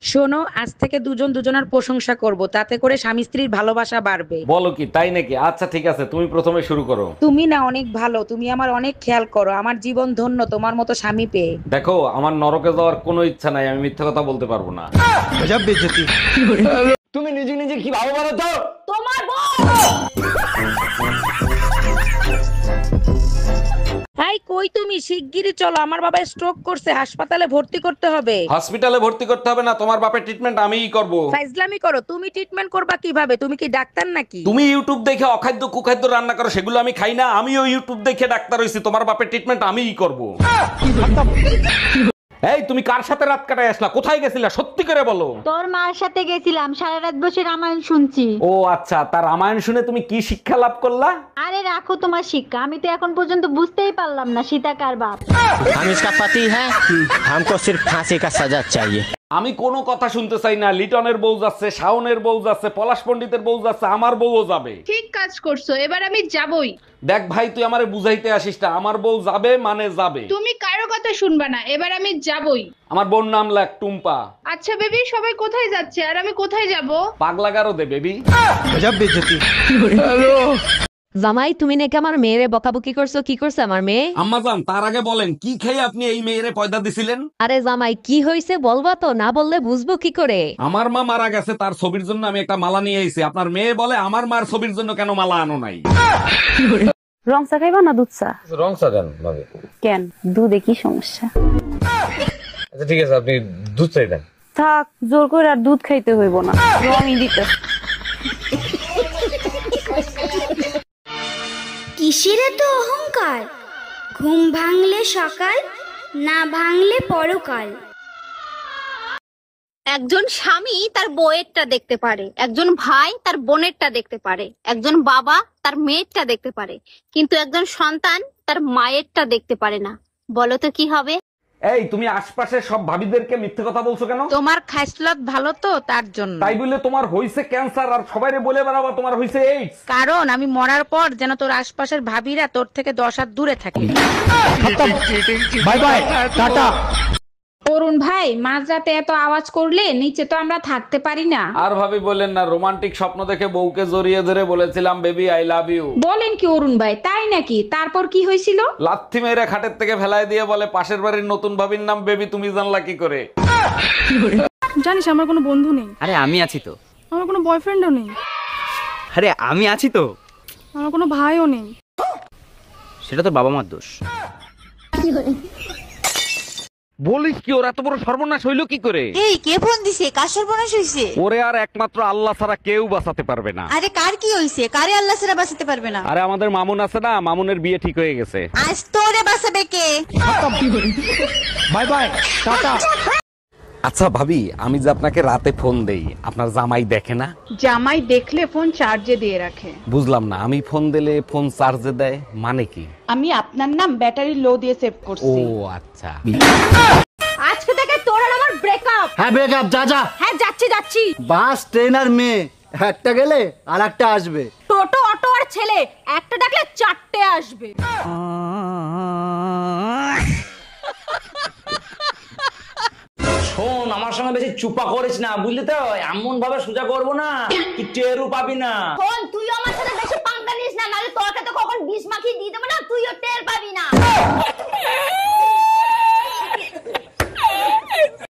শোনো, আজ থেকে দুজন দুজনের প্রশংসা করব, তাতে করে স্বামী স্ত্রীর ভালোবাসা বাড়বে। বলো কি, তাই নাকি? আচ্ছা ঠিক আছে, তুমি প্রথমে শুরু করো। তুমি না অনেক ভালো, তুমি আমার অনেক খেয়াল করো, আমার জীবন ধন্য তোমার মতো স্বামী পেয়ে। দেখো, আমার নরকে যাওয়ার কোনো ইচ্ছা নাই, আমি মিথ্যা কথা বলতে পারবো না। তুমি নিজে নিজে কি ভালো বলো তো? তোমার এই কই তুমি? শিগগিরই চলো, আমার বাবা স্ট্রোক করছে, হাসপাতালে ভর্তি করতে হবে। হসপিটালে ভর্তি করতে হবে না, তোমার বাপের ট্রিটমেন্ট আমিই করব। ফাইজলামি করো, তুমি ট্রিটমেন্ট করবা কিভাবে? তুমি কি ডাক্তার নাকি? তুমি ইউটিউব দেখে অখাদ্য কুখাদ্য রান্না করো, সেগুলো আমি খাই না। আমিও ইউটিউব দেখে ডাক্তার হইছি, তোমার বাপের ট্রিটমেন্ট আমিই করব। এই তুমি কার সাথে রাত কাটায় আসলা? কোথায় গেছিলা? সত্যি করে বলো। তোর মার সাথে গেছিলাম, সারা রাত বসে রামায়ণ শুনছি। ও আচ্ছা, তার রামায়ণ শুনে তুমি কি শিক্ষা লাভ করলা? আরে রাখো তোমার শিক্ষা, আমি তো এখন পর্যন্ত বুঝতেই পারলাম না সীতা কার বাপ। हम इसका पति है, हमको सिर्फ फांसी का सजा चाहिए। আমি কোনো কথা শুনতে চাই না। লিটনের বউ যাচ্ছে, শাওনের বউ যাচ্ছে, পলাশ পণ্ডিতের বউ যাচ্ছে, আমার বউও যাবে। ঠিক কাজ করছো, এবার আমি যাবই। দেখ ভাই, তুই আমারে বুঝাইতে আসিস না, আমার বউ যাবে মানে যাবে। তুমি কারো কথা শুনবা না, এবার আমি যাবই। আমার বোন নাম লাগ টুম্পা। আচ্ছা বেবি, সবাই কোথায় যাচ্ছে আর আমি কোথায় যাব? পাগলা গারো দে বেবি। জামাই, তুমি নাকি আমার মেয়েরে বকাবকি করছো? কি করছে আমার মেয়ে? আম্মাজান, তার আগে বলেন কি খেয়ে আপনি এই মেয়েরে পয়দা দিছিলেন? আরে জামাই, কি হয়েছে বলবা তো, না বললে বুঝবো কি করে? আমার মা মারা গেছে, তার ছবির জন্য আমি একটা মালা নিয়ে আইছি। আপনার মেয়ে বলে আমার মার ছবির জন্য কেন মালা আনো নাই? রং চা খাইবা না দুধ চা? রং চা দেন ভাবি। কেন, দুধে কি সমস্যা? আচ্ছা ঠিক আছে, আপনি দুধ চাই দেন। থাক, জোর করে আর দুধ খাইতে হইব না, রঙই দিতে। কিসের এত অহংকার? ঘুম ভাঙলে সকাল, না ভাঙলে পরকাল। একজন স্বামী তার বউয়েরটা দেখতে পারে, একজন ভাই তার বোনেরটা দেখতে পারে, একজন বাবা তার মেয়েরটা দেখতে পারে, কিন্তু একজন সন্তান তার মায়েরটা দেখতে পারে না। বলো তো কি হবে? এই তুমি আশপাশের সব ভাবিদেরকে মিথ্যে কথা বলছো কেন? তোমার খাইসলত ভালো তো, তার জন্য। তাই বলে তোমার হইছে ক্যান্সার আর সবাইরে বলে বেড়াবা তোমার হইছে এইডস? কারণ আমি মরার পর যেন তোর আশপাশের ভাবিরা তোর থেকে 10 হাত দূরে থাকে। Bye bye Tata. অরুণ ভাই, মাঝরাতে এত আওয়াজ করলে নিচে তো আমরা থাকতে পারি না। আর ভাবি বলেন না, রোমান্টিক স্বপ্ন দেখে বউকে জড়িয়ে ধরে বলেছিলাম বেবি আই লাভ ইউ। বলেন কি অরুণ ভাই, তাই নাকি? তারপর কি হয়েছিল? লাথি মেরে খাটের থেকে ফেলায় দিয়ে বলে পাশের বাড়ির নতুন ভাবির নাম বেবি, তুমি জানলা কি করে? জানিস আমার কোনো বন্ধু নেই, अरे আমি আছি তো। আমার কোনো বয়ফ্রেন্ডও নেই, আরে আমি আছি তো। আমার কোনো ভাইও নেই। সেটা তো বাবা মার দোষ। বলিস কি, ওরা এত বড় সর্বনাশ হইলো কি করে? এই কে ফোন দিছে? কার সর্বনাশ হইছে? ওরে আর একমাত্র আল্লাহ ছাড়া কেউ বাঁচাতে পারবে না। আরে কার কি হইছে? কারে আল্লাহ ছাড়া বাঁচাতে পারবে না? আরে আমাদের মামুন আছে না, মামুনের বিয়ে ঠিক হয়ে গেছে। আজ তোরে বাঁচাবে কে? Bye bye Tata. আচ্ছা ভাবি, আমি যে আপনাকে রাতে ফোন দেই, আপনার জামাই দেখে না? জামাই দেখলে ফোন চার্জে দিয়ে রাখে। বুঝলাম না, আমি ফোন দিলে ফোন চার্জে দেয় মানে কি? আমি আপনার নাম ব্যাটারি লো দিয়ে সেভ ও করছি। আচ্ছা। আজকে থেকে তোর আর আমার ব্রেকআপ। হ্যাঁ ব্রেকআপ, যা যা। হ্যাঁ যাচ্ছি যাচ্ছি। বাস ট্রেন আর মেয়ে, একটা গেলে আর একটা আসবে। টোটো অটো আর ছেলে, একটা ডাকলে চারটে আসবে। শোন, আমার সঙ্গে বেশি চুপা করিস না, বুঝলি তো? এমন ভাবে সোজা করবো না কি টেরও পাবি না। ফোন তুইও আমার সাথে বেশি পাঙ্গা নিস না, নাহলে তোকে তো কখন বিষ মাখিয়ে দিয়ে দেবো না, তুইও টের পাবি না।